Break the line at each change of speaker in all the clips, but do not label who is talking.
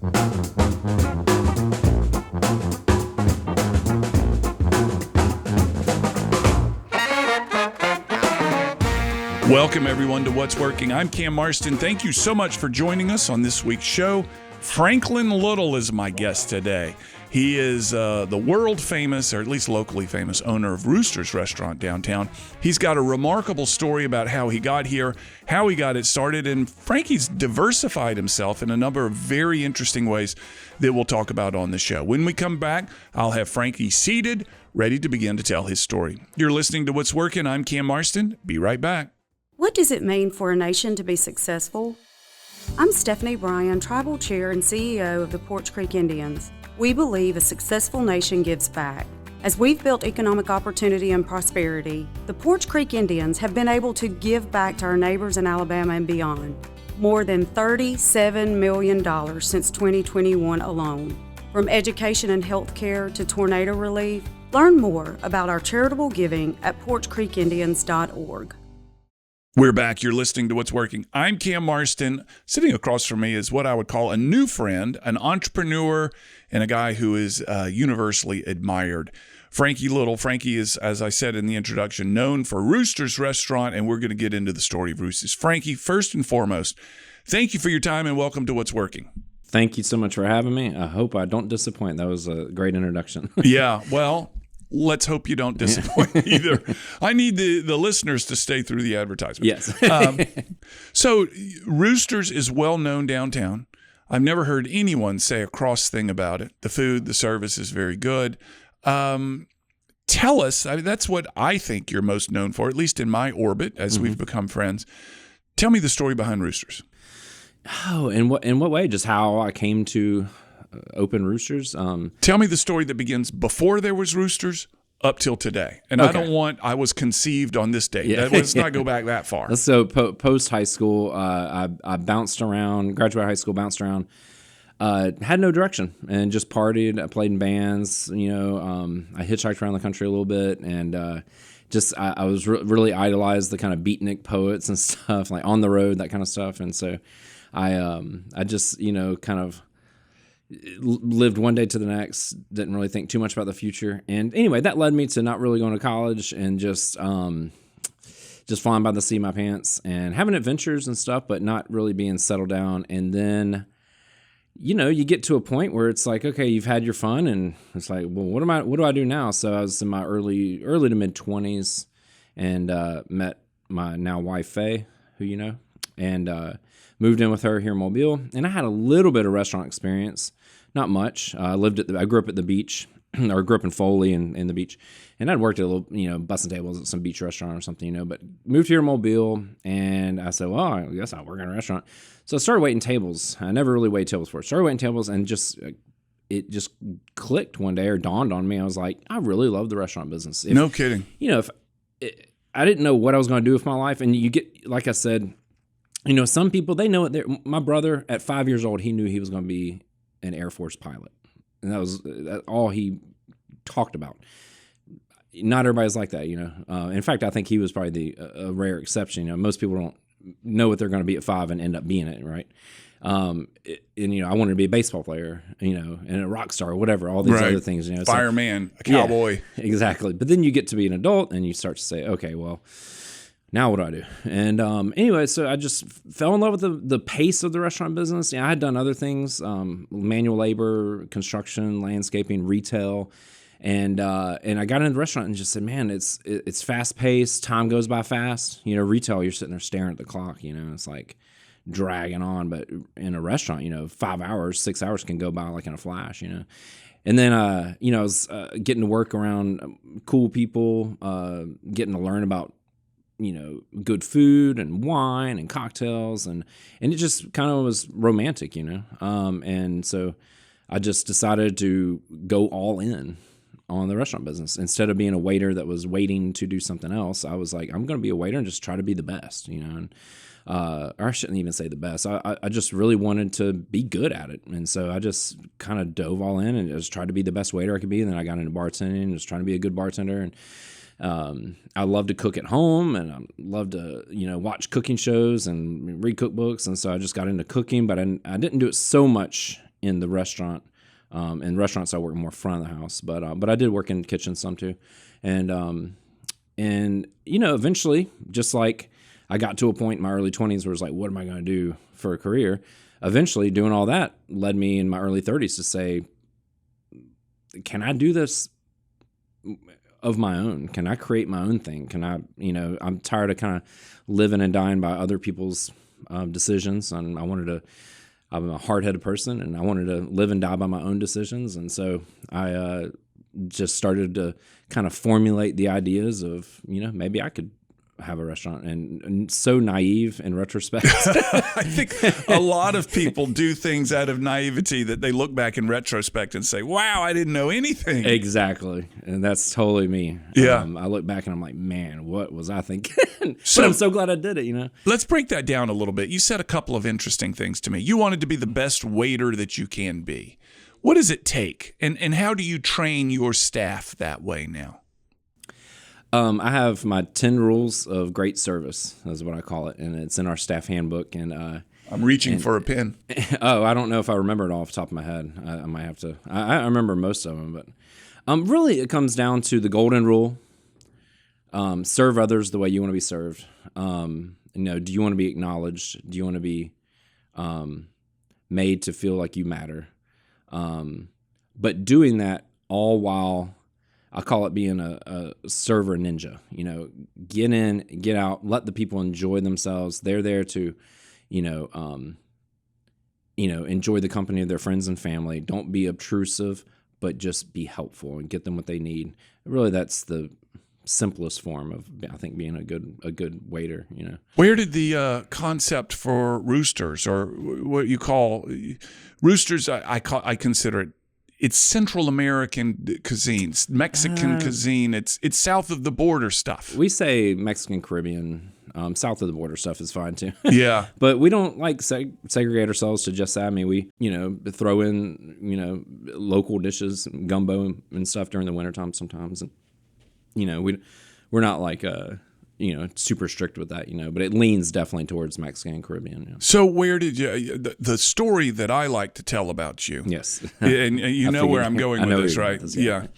Welcome, everyone, to What's Working. I'm Cam Marston. Thank you so much for joining us on this week's show. Frankie Little is my guest today. He is the world-famous, or at least locally famous, owner of Roosters Restaurant Downtown. He's got a remarkable story about how he got here, how he got it started, and Frankie's diversified himself in a number of very interesting ways that we'll talk about on the show. When we come back, I'll have Frankie seated, ready to begin to tell his story. You're listening to What's Working. I'm Cam Marston. Be right back.
What does it mean for a nation to be successful? I'm Stephanie Bryan, Tribal Chair and CEO of the Porch Creek Indians. We believe a successful nation gives back. As we've built economic opportunity and prosperity, the Porch Creek Indians have been able to give back to our neighbors in Alabama and beyond. More than $37 million since 2021 alone. From education and health care to tornado relief, learn more about our charitable giving at porchcreekindians.org.
We're back. You're listening to What's Working. I'm Cam Marston. Sitting across from me is what I would call a new friend, an entrepreneur, and a guy who is universally admired. Frankie Little. Frankie is, as I said in the introduction, known for Roosters Restaurant, and we're going to get into the story of Roosters. Frankie, first and foremost, thank you for your time and welcome to What's Working.
Thank you so much for having me. I hope I don't disappoint. That was a great introduction.
Yeah, well, let's hope you don't disappoint either. I need the listeners to stay through the advertisement.
Yes.
So Roosters is well known downtown. I've never heard anyone say a cross thing about it. The food, the service is very good. Tell us, that's what I think you're most known for, at least in my orbit as we've become friends. Tell me the story behind Roosters.
Oh, in what way? Just how I came to open Roosters.
Tell me the story that begins before there was Roosters up till today. And
okay.
I was conceived on this date.
Yeah.
Let's not go back that far.
So post high school, I bounced around, graduated high school, bounced around, had no direction and just partied. I played in bands, I hitchhiked around the country a little bit and I was really idolized the kind of beatnik poets and stuff, like On the Road, that kind of stuff. And so I just, kind of lived one day to the next, didn't really think too much about the future. And anyway, that led me to not really going to college and just flying by the seat of my pants and having adventures and stuff, but not really being settled down. And then, you get to a point where it's like, okay, you've had your fun and it's like, well, what do I do now? So I was in my early to mid 20s and met my now wife, Faye, who you know, and moved in with her here in Mobile. And I had a little bit of restaurant experience. Not much. I grew up at the beach, or grew up in Foley and the beach, and I'd worked at a little, bussing tables at some beach restaurant or something, but moved here in Mobile, and I said, well, I guess I'll work in a restaurant. So I started waiting tables. I never really waited tables before. Started waiting tables, and it just clicked one day or dawned on me. I was like, I really love the restaurant business.
No kidding.
I didn't know what I was going to do with my life, and you get, like I said, some people, they know it. My brother, at 5 years old, he knew he was going to be an Air Force pilot. And that was all he talked about. Not everybody's like that, In fact, I think he was probably a rare exception. Most people don't know what they're going to be at 5 and end up being it, right? I wanted to be a baseball player, and a rock star, whatever, all these other things.
Fireman, a cowboy.
Yeah, exactly. But then you get to be an adult and you start to say, okay, well, now what do I do? And anyway, so I just fell in love with the pace of the restaurant business. I had done other things, manual labor, construction, landscaping, retail, and I got into the restaurant and just said, man, it's fast paced. Time goes by fast. Retail, you're sitting there staring at the clock. It's like dragging on. But in a restaurant, 5 hours, 6 hours can go by like in a flash. And then, I was getting to work around cool people, getting to learn about good food and wine and cocktails, and it just kind of was romantic, and so I just decided to go all in on the restaurant business. Instead of being a waiter that was waiting to do something else, I was like, I'm going to be a waiter and just try to be the best, and or I shouldn't even say the best. I just really wanted to be good at it, and so I just kind of dove all in and just tried to be the best waiter I could be, and then I got into bartending and just trying to be a good bartender. And I love to cook at home, and I love to, watch cooking shows and read cookbooks. And so I just got into cooking, but I didn't do it so much in the restaurant. In restaurants, I work more front of the house, but I did work in the kitchen some too. And eventually, just like I got to a point in my early 20s where it was like, what am I going to do for a career? Eventually, doing all that led me in my early 30s to say, can I do this of my own? Can I create my own thing? Can I, I'm tired of kind of living and dying by other people's decisions. And I'm a hard-headed person, and I wanted to live and die by my own decisions. And so I just started to kind of formulate the ideas of, maybe I could have a restaurant, and so naive in retrospect.
I think a lot of people do things out of naivety that they look back in retrospect and say, wow, I didn't know anything.
Exactly. And that's totally me.
Yeah.
I look back and I'm like, man, what was I thinking? But I'm so glad I did it,
Let's break that down a little bit. You said a couple of interesting things to me. You wanted to be the best waiter that you can be. What does it take? And how do you train your staff that way now?
I have my 10 rules of great service, is what I call it, and it's in our staff handbook. And
I'm reaching for a pen.
Oh, I don't know if I remember it all off the top of my head. I might have to. I remember most of them, but really it comes down to the golden rule: serve others the way you want to be served. Do you want to be acknowledged? Do you want to be made to feel like you matter? But doing that all while, I call it being a server ninja. Get in, get out, let the people enjoy themselves. They're there to, enjoy the company of their friends and family. Don't be obtrusive, but just be helpful and get them what they need. Really, that's the simplest form of, I think, being a good waiter.
Where did the concept for Roosters, or what you call Roosters? I consider it. It's Central American cuisine, Mexican cuisine. It's south of the border stuff.
We say Mexican Caribbean. South of the border stuff is fine too.
Yeah,
but we don't like segregate ourselves to just that. I mean, we throw in local dishes, gumbo and stuff during the wintertime sometimes, and we're not like super strict with that, but it leans definitely towards Mexican and Caribbean.
So where did you, the story that I like to tell about you?
Yes.
And you know where I'm going with this, right?
Yeah.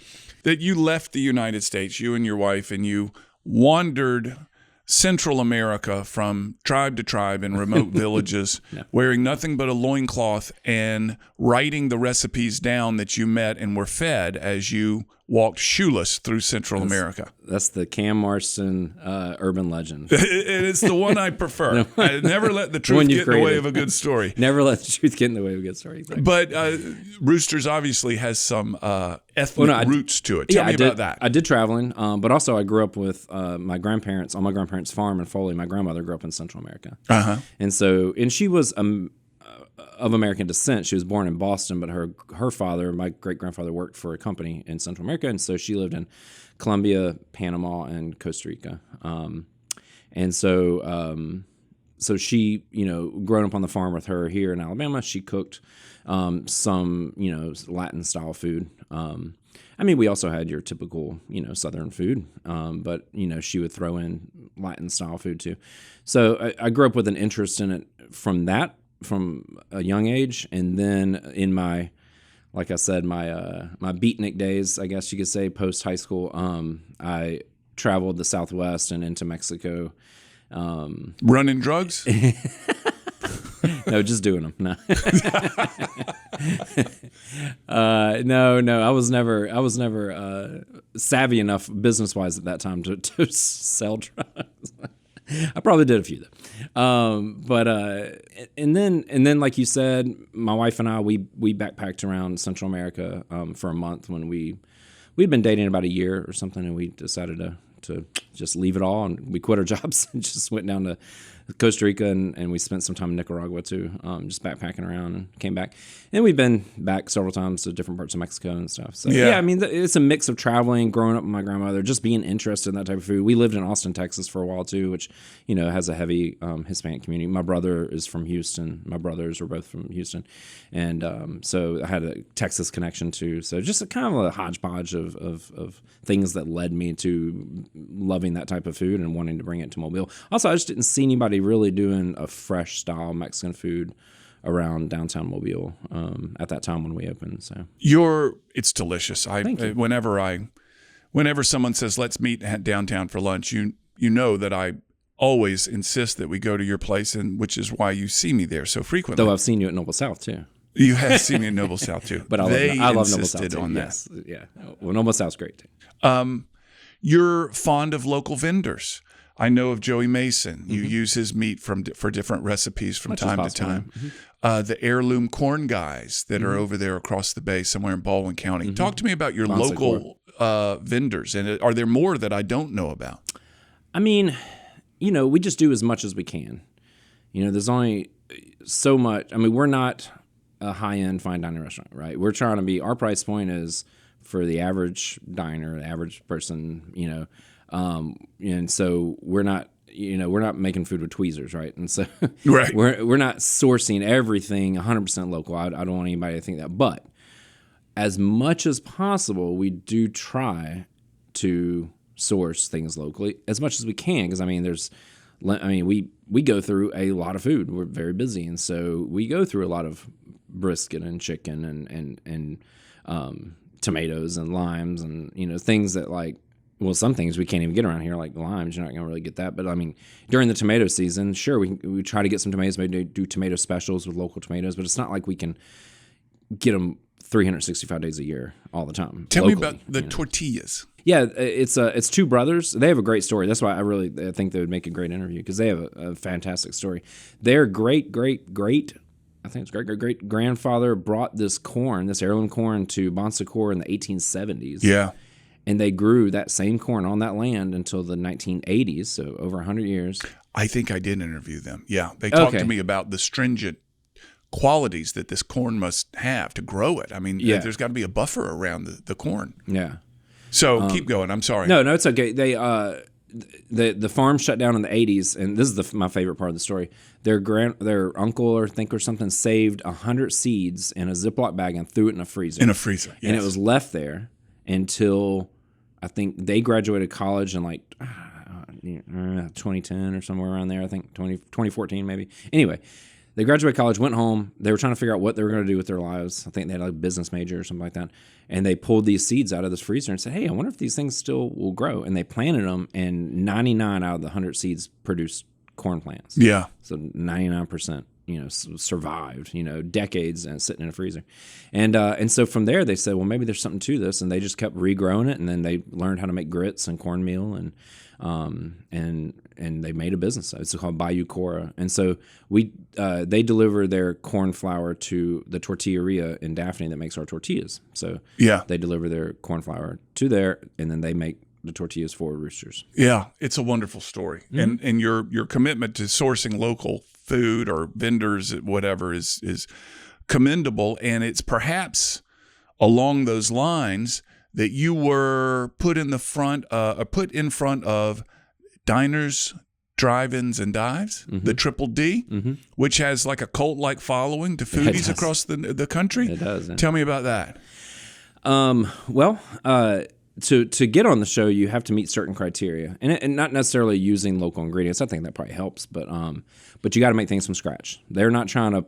That you left the United States, you and your wife, and you wandered Central America from tribe to tribe in remote villages, wearing nothing but a loincloth and writing the recipes down that you met and were fed as you walked shoeless through Central America.
That's the Cam Marston urban legend.
And it's the one I prefer. I never let the truth get in the way of a good story.
Never let the truth get in the way of a good story. Exactly.
But Roosters obviously has some ethnic roots to it. Tell me about that.
I did traveling, but also I grew up with my grandparents on my grandparents' farm in Foley. My grandmother grew up in Central America.
Uh-huh.
And she was of American descent. She was born in Boston, but her father, my great-grandfather, worked for a company in Central America, and so she lived in Colombia, Panama, and Costa Rica. So she, growing up on the farm with her here in Alabama, she cooked some, Latin-style food. We also had your typical, Southern food, but, she would throw in Latin-style food too. So I grew up with an interest in it from a young age, and then in my, like I said, my beatnik days, I guess you could say, post high school, I traveled the Southwest and into Mexico.
Running drugs?
No, just doing them. No. No. I was never savvy enough business wise at that time to sell drugs. I probably did a few though. And then like you said, my wife and I, we backpacked around Central America for a month when we'd been dating about a year or something, and we decided to just leave it all, and we quit our jobs and just went down to Costa Rica, and we spent some time in Nicaragua too, just backpacking around, and came back. And we've been back several times to different parts of Mexico and stuff. So yeah, it's a mix of traveling, growing up with my grandmother, just being interested in that type of food. We lived in Austin, Texas for a while too, which, has a heavy Hispanic community. My brother is from Houston. My brothers were both from Houston. And so I had a Texas connection too. So just a kind of a hodgepodge of things that led me to loving that type of food and wanting to bring it to Mobile. Also, I just didn't see anybody really doing a fresh style Mexican food around downtown Mobile at that time when we opened. So
it's delicious.
Thank you.
Whenever someone says let's meet downtown for lunch, you know that I always insist that we go to your place, and which is why you see me there so frequently.
Though I've seen you at Noble South too.
You have seen me in Noble South too,
but I love Noble South too.
On
yes, yeah. Well, Noble South's great too.
You're fond of local vendors. I know of Joey Mason. You use his meat for different recipes from time to time. The heirloom corn guys that are over there across the bay somewhere in Baldwin County. Talk to me about your local vendors, and are there more that I don't know about?
I mean, we just do as much as we can. There's only so much. I mean, we're not a high-end fine dining restaurant, right? We're trying to be, our price point is for the average diner, the average person, and so we're not making food with tweezers, right? And so
right.
we're not sourcing everything 100% local. I don't want anybody to think that, but as much as possible, we do try to source things locally as much as we can, because we go through a lot of food. We're very busy, and so we go through a lot of brisket and chicken and tomatoes and limes and things that some things we can't even get around here, like limes. You're not going to really get that. But during the tomato season, sure, we try to get some tomatoes, maybe do tomato specials with local tomatoes, but it's not like we can get them 365 days a year all the time.
Tell me about the tortillas.
Yeah, it's two brothers. They have a great story. That's why I think they would make a great interview, because they have a fantastic story. Their great grandfather brought this heirloom corn to Bon Secours in the 1870s.
Yeah.
And they grew that same corn on that land until the 1980s, so over 100 years.
I think I did interview them. Yeah, they talked to me about the stringent qualities that this corn must have to grow it. I mean, there's got to be a buffer around the corn.
Yeah.
So keep going. I'm sorry.
No, it's okay. They the farm shut down in the 80s, and this is my favorite part of the story. Their uncle or something saved 100 seeds in a Ziploc bag and threw it in a freezer.
Yes.
And it was left there until I think they graduated college in 2010 or somewhere around there. I think 2014 maybe. Anyway, they graduated college, went home. They were trying to figure out what they were going to do with their lives. I think they had a business major or something like that. And they pulled these seeds out of this freezer and said, hey, I wonder if these things still will grow. And they planted them, and 99 out of the 100 seeds produced corn plants.
Yeah.
So 99%. Survived, decades and sitting in a freezer. And so from there they said, well, maybe there's something to this. And they just kept regrowing it. And then they learned how to make grits and cornmeal, and they made a business. It's called Bayou Cora. And so they deliver their corn flour to the tortilleria in Daphne that makes our tortillas. So they deliver their corn flour to there, and then they make the tortillas for Roosters. Yeah,
it's a wonderful story. Mm-hmm. And your commitment to sourcing local food or vendors, whatever, is commendable. And it's perhaps along those lines that you were put in front of diners, drive-ins, and dives, the Triple D, which has like a cult-like following to foodies across the country.
It does.
Tell me about that.
To get on the show, you have to meet certain criteria, and not necessarily using local ingredients. I think that probably helps, but you got to make things from scratch. They're not trying to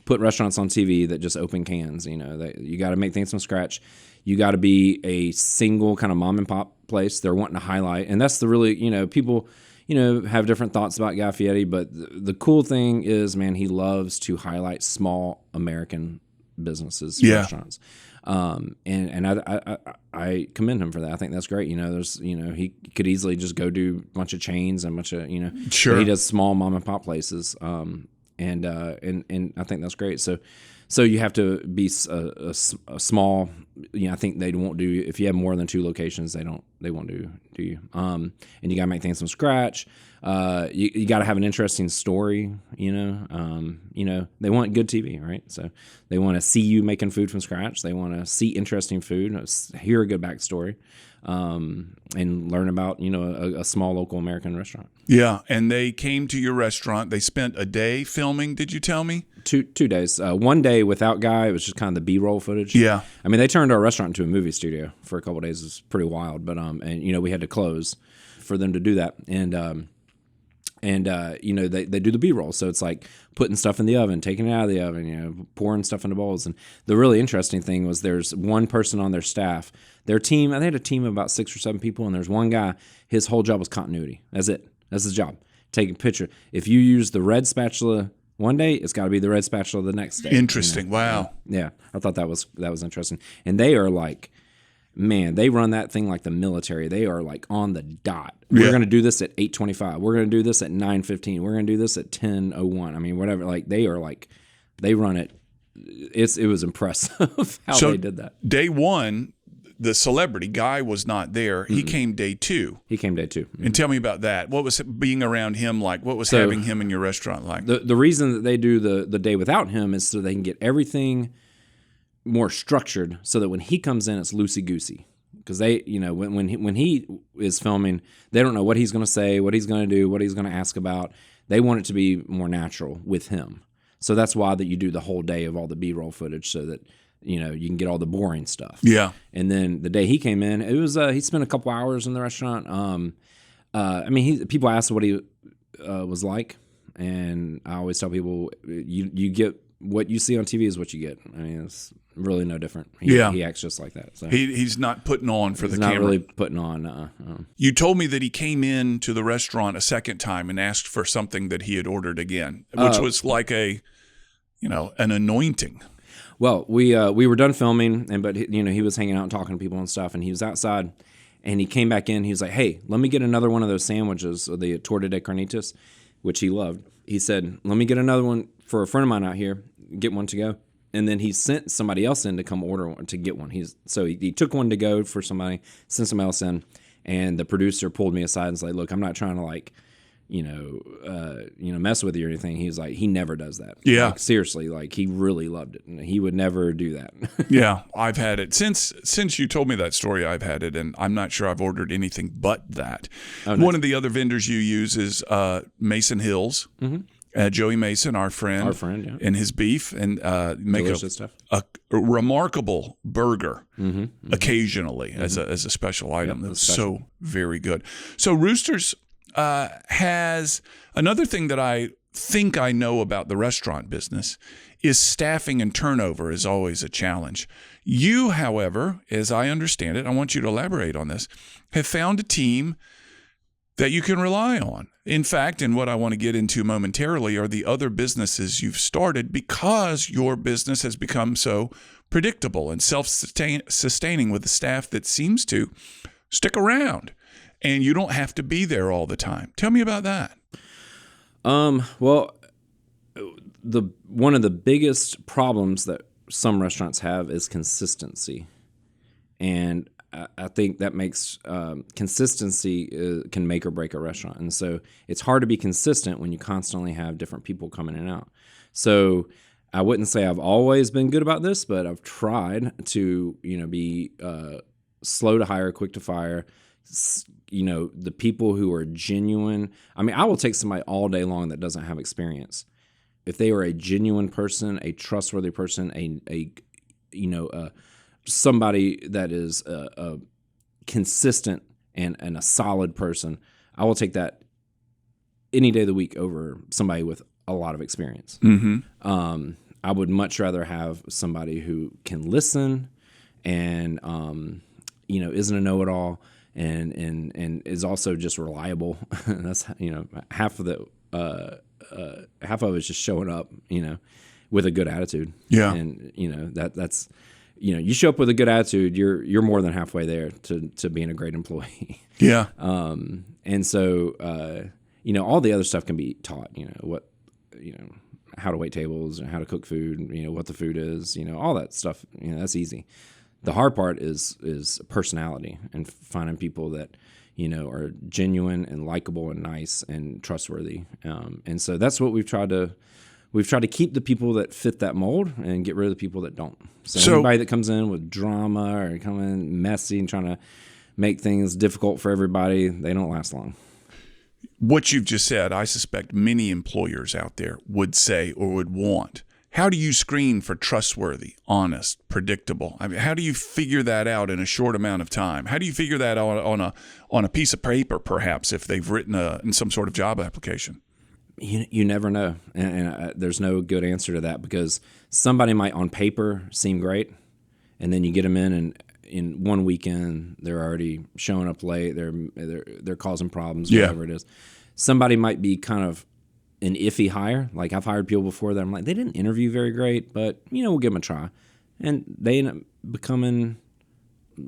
put restaurants on TV that just open cans. You got to make things from scratch. You got to be a single kind of mom and pop place they're wanting to highlight, and that's the really people have different thoughts about Guy Fieri, but the cool thing is, man, he loves to highlight small American businesses, restaurants. And I commend him for that. I think that's great. He could easily just go do a bunch of chains and a bunch of,
Sure.
He does small mom and pop places. And I think that's great. So you have to be a small, I think they won't do, if you have more than 2 locations, they won't do you. And you gotta make things from scratch. You got to have an interesting story, They want good TV, right? So they want to see you making food from scratch. They want to see interesting food, hear a good backstory, and learn about, a small local American restaurant.
Yeah, and they came to your restaurant. They spent a day filming, did you tell me?
2 days. One day without Guy, it was just kind of the B-roll footage.
Yeah.
I mean, they turned our restaurant into a movie studio for a couple of days. It was pretty wild, but we had to close for them to do that. And And, they do the B-roll. So it's like putting stuff in the oven, taking it out of the oven, pouring stuff into bowls. And the really interesting thing was there's one person on their staff, their team, they had a team of about 6 or 7 people, and there's one guy, his whole job was continuity. That's it. That's his job. Take a picture. If you use the red spatula one day, it's got to be the red spatula the next day.
Interesting. Wow.
Yeah. I thought that was interesting. And they are like, man, they run that thing like the military. They are like on the dot. We're going to do this at 8:25. We're going to do this at 9:15. We're going to do this at 10:01. I mean, whatever. Like they run it. It was impressive how they did that.
Day one, the celebrity guy was not there. He came day 2.
He came day 2.
And tell me about that. What was being around him like? What was having him in your restaurant like?
The reason that they do the day without him is so they can get everything more structured, so that when he comes in, it's loosey-goosey. Because they, when he is filming, they don't know what he's going to say, what he's going to do, what he's going to ask about. They want it to be more natural with him. So that's why that you do the whole day of all the B-roll footage, so that you can get all the boring stuff.
Yeah.
And then the day he came in, it was he spent a couple hours in the restaurant. People asked what he was like, and I always tell people, you get what you see on TV is what you get. I mean, it's really no different. He acts just like that. So
he's not putting on for the camera.
He's not really putting on.
You told me that he came in to the restaurant a second time and asked for something that he had ordered again, which was like an anointing.
Well, we were done filming, but he was hanging out and talking to people and stuff, and he was outside, and he came back in. He was like, "Hey, let me get another one of those sandwiches, the torta de carnitas," which he loved. He said, "Let me get another one for a friend of mine out here. Get one to go." And then he sent somebody else in to come order one, to get one. He took one to go for somebody, sent somebody else in, and the producer pulled me aside and was like, "Look, I'm not trying to mess with you or anything." He was like, he never does that.
Yeah.
Like, seriously, like he really loved it, and he would never do that.
Yeah, I've had it since you told me that story. I've had it, and I'm not sure I've ordered anything but that. Oh, nice. One of the other vendors you use is Mason Hills. Mm-hmm. Joey Mason, our friend, yeah. And his beef, and make a remarkable burger occasionally as a special item. That's so very good. So Roosters has another thing that I think I know about the restaurant business is staffing and turnover is always a challenge. You, however, as I understand it, I want you to elaborate on this, have found a team that you can rely on. In fact, and what I want to get into momentarily are the other businesses you've started because your business has become so predictable and self-sustaining with a staff that seems to stick around, and you don't have to be there all the time. Tell me about that.
Well, one of the biggest problems that some restaurants have is consistency, and I think that makes consistency can make or break a restaurant. And so it's hard to be consistent when you constantly have different people coming in and out. So I wouldn't say I've always been good about this, but I've tried to, be slow to hire, quick to fire. The people who are genuine. I mean, I will take somebody all day long that doesn't have experience. If they are a genuine person, a trustworthy person, somebody that is consistent and a solid person, I will take that any day of the week over somebody with a lot of experience. Mm-hmm. I would much rather have somebody who can listen and isn't a know-it-all and is also just reliable. That's half of it is just showing up with a good attitude. Yeah, and that's. You show up with a good attitude, you're more than halfway there to being a great employee. Yeah. And so all the other stuff can be taught. How to wait tables and how to cook food. What the food is. All that stuff. That's easy. The hard part is personality and finding people that are genuine and likable and nice and trustworthy. And so that's what we've tried to. We've tried to keep the people that fit that mold and get rid of the people that don't. So anybody that comes in with drama or come in messy and trying to make things difficult for everybody, they don't last long. What you've just said, I suspect many employers out there would say or would want.
how do you screen for trustworthy, honest, predictable? I mean, how do you figure that out in a short amount of time? How do you figure that out on a piece of paper, perhaps, if they've written in some sort of job application?
You never know, and there's no good answer to that, because somebody might on paper seem great, and then you get them in, and in one weekend they're already showing up late. They're causing problems, whatever it is. Somebody might be kind of an iffy hire. Like, I've hired people before that I'm like, they didn't interview very great, but we'll give them a try, and they end up becoming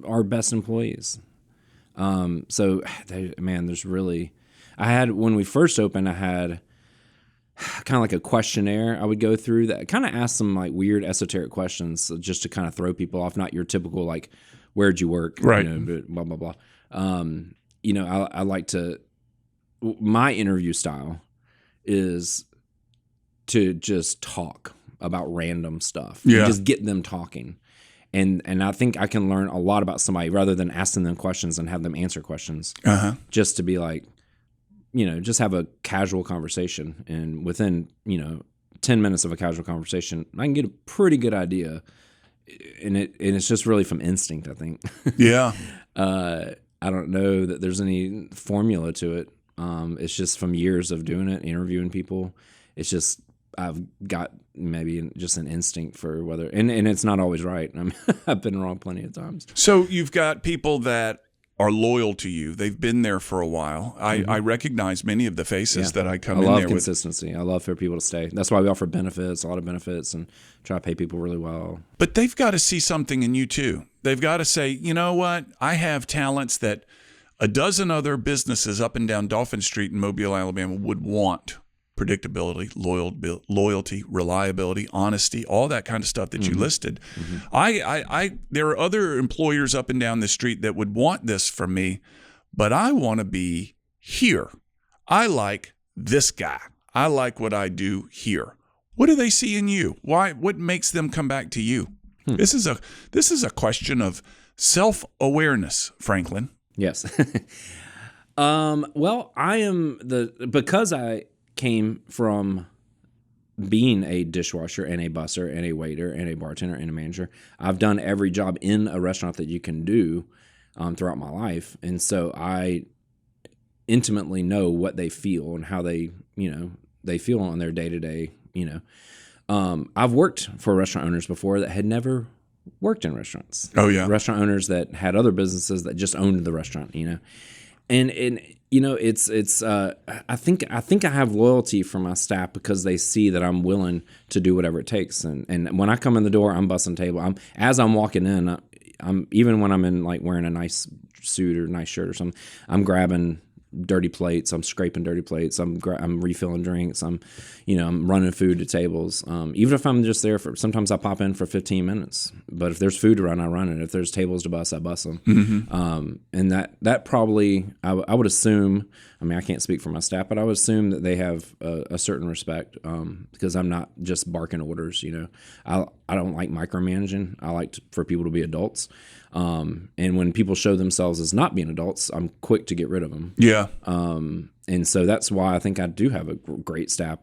our best employees. So there's really, when we first opened, I had kind of like a questionnaire I would go through that kind of asked some like weird esoteric questions just to kind of throw people off. Not your typical like, where'd you work?
Right.
Blah, blah, blah. I like to, my interview style is to just talk about random stuff.
Yeah.
Just get them talking. And I think I can learn a lot about somebody rather than asking them questions and have them answer questions. Just to be like, just have a casual conversation. And within, 10 minutes of a casual conversation, I can get a pretty good idea. And it's just really from instinct, I think.
Yeah.
I don't know that there's any formula to it. It's just from years of doing it, interviewing people. It's just I've got maybe just an instinct for whether, and it's not always right. I mean, I've been wrong plenty of times.
So you've got people that are loyal to you. They've been there for a while. I recognize many of the faces that I come in there with.
I love consistency. I love for people to stay. That's why we offer benefits, a lot of benefits, and try to pay people really well.
But they've got to see something in you too. They've got to say, you know what? I have talents that a dozen other businesses up and down Dolphin Street in Mobile, Alabama would want. Predictability, loyalty, reliability, honesty, all that kind of stuff that you listed. There are other employers up and down the street that would want this from me, but I want to be here. I like this guy. I like what I do here. What do they see in you? Why? What makes them come back to you? This is a question of self-awareness, Franklin.
Yes. Well, because I came from being a dishwasher and a busser and a waiter and a bartender and a manager. I've done every job in a restaurant that you can do throughout my life. And so I intimately know what they feel and how they feel on their day-to-day, I've worked for restaurant owners before that had never worked in restaurants.
Oh, yeah.
Restaurant owners that had other businesses that just owned the restaurant, And it's I think I have loyalty for my staff because they see that I'm willing to do whatever it takes. And when I come in the door, I'm busting table. As I'm walking in, I'm even when I'm in like wearing a nice suit or nice shirt or something, I'm grabbing dirty plates. I'm scraping dirty plates. I'm refilling drinks. I'm running food to tables. Even if I'm just there sometimes I pop in for 15 minutes. But if there's food to run, I run it. If there's tables to bus, I bus them. And that probably I would assume. I mean, I can't speak for my staff, but I would assume that they have a certain respect because I'm not just barking orders. I don't like micromanaging. I like for people to be adults. And when people show themselves as not being adults, I'm quick to get rid of them.
Yeah.
And so that's why I think I do have a great staff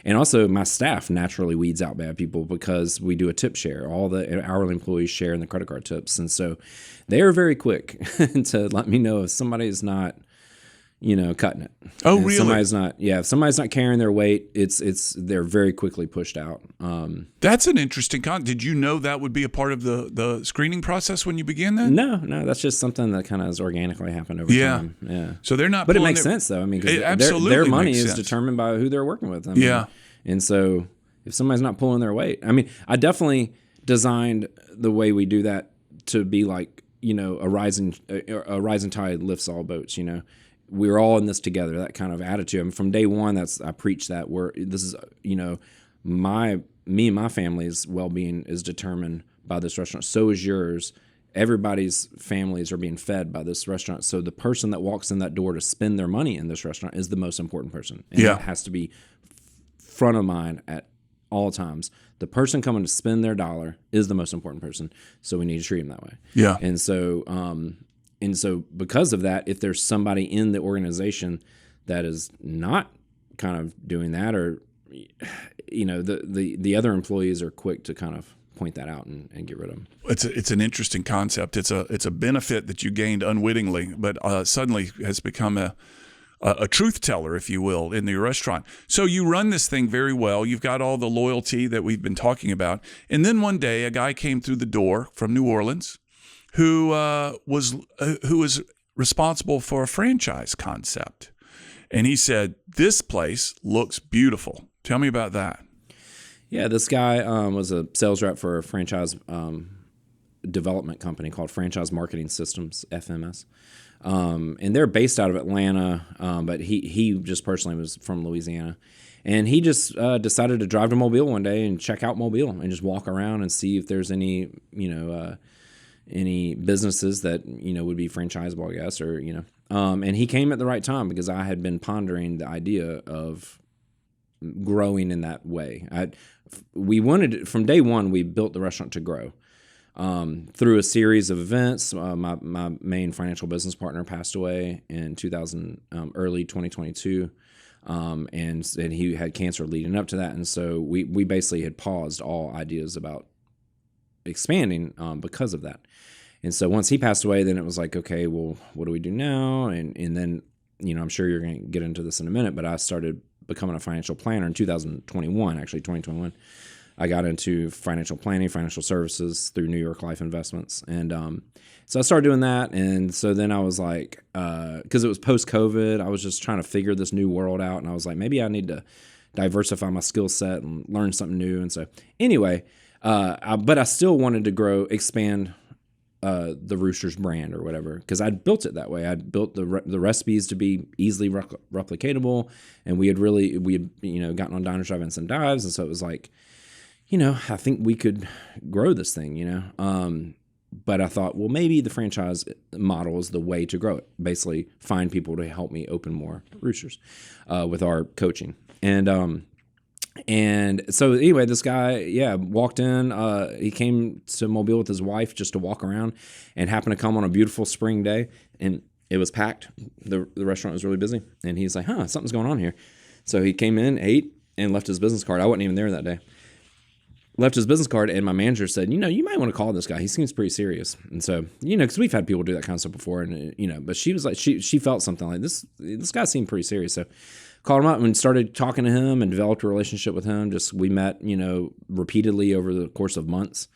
and also my staff naturally weeds out bad people because we do a tip share. All the hourly employees share in the credit card tips. And so they are very quick to let me know if somebody's not, cutting it.
Oh,
and
really?
If somebody's not carrying their weight, they're very quickly pushed out.
That's an interesting Did you know that would be a part of the screening process when you began that?
No, that's just something that kind of has organically happened over time. Yeah.
So they're not.
But it makes sense though. I mean, because their money is determined by who they're working with. And so if somebody's not pulling their weight, I mean, I definitely designed the way we do that to be like a rising tide lifts all boats. We're all in this together, that kind of attitude. I mean, from day one, I preach that this is, me and my family's well-being is determined by this restaurant. So is yours. Everybody's families are being fed by this restaurant. So the person that walks in that door to spend their money in this restaurant is the most important person. And that has to be front of mind at all times. The person coming to spend their dollar is the most important person. So we need to treat them that way.
Yeah.
And so because of that, if there's somebody in the organization that is not kind of doing that or the other employees are quick to kind of point that out and get rid of them.
It's an interesting concept. It's a benefit that you gained unwittingly, but suddenly has become a truth teller, if you will, in the restaurant. So you run this thing very well. You've got all the loyalty that we've been talking about. And then one day, a guy came through the door from New Orleans who was responsible for a franchise concept. And he said, "This place looks beautiful." Tell me about that.
Yeah, this guy was a sales rep for a franchise development company called Franchise Marketing Systems, FMS. And they're based out of Atlanta, but he just personally was from Louisiana. And he just decided to drive to Mobile one day and check out Mobile and just walk around and see if there's any businesses that, would be franchisable, I guess, or, and he came at the right time because I had been pondering the idea of growing in that way. We wanted, from day one, we built the restaurant to grow. Through a series of events, my main financial business partner passed away in early 2022, and he had cancer leading up to that, and so we basically had paused all ideas about expanding because of that. And so once he passed away, then it was like, okay, well, what do we do now? And then, I'm sure you're going to get into this in a minute, but I started becoming a financial planner in 2021. I got into financial planning, financial services through New York Life Investments. And so I started doing that. And so then I was like, because it was post-COVID, I was just trying to figure this new world out. And I was like, maybe I need to diversify my skill set and learn something new. And so anyway, but I still wanted to expand the Roosters brand or whatever, because I'd built it that way. I'd built the recipes to be easily replicatable. And we had gotten on Diners, Drive-Ins, and Dives. And so it was like, I think we could grow this thing, But I thought, well, maybe the franchise model is the way to grow it. Basically, find people to help me open more Roosters with our coaching. And so anyway, this guy, walked in. He came to Mobile with his wife just to walk around and happened to come on a beautiful spring day. And it was packed. The restaurant was really busy. And he's like, something's going on here. So he came in, ate, and left his business card. I wasn't even there that day. Left his business card, and my manager said, you might want to call this guy. He seems pretty serious. And so, because we've had people do that kind of stuff before, and, but she was like, she felt something like this guy seemed pretty serious. So called him up and started talking to him and developed a relationship with him. We met, repeatedly over the course of months.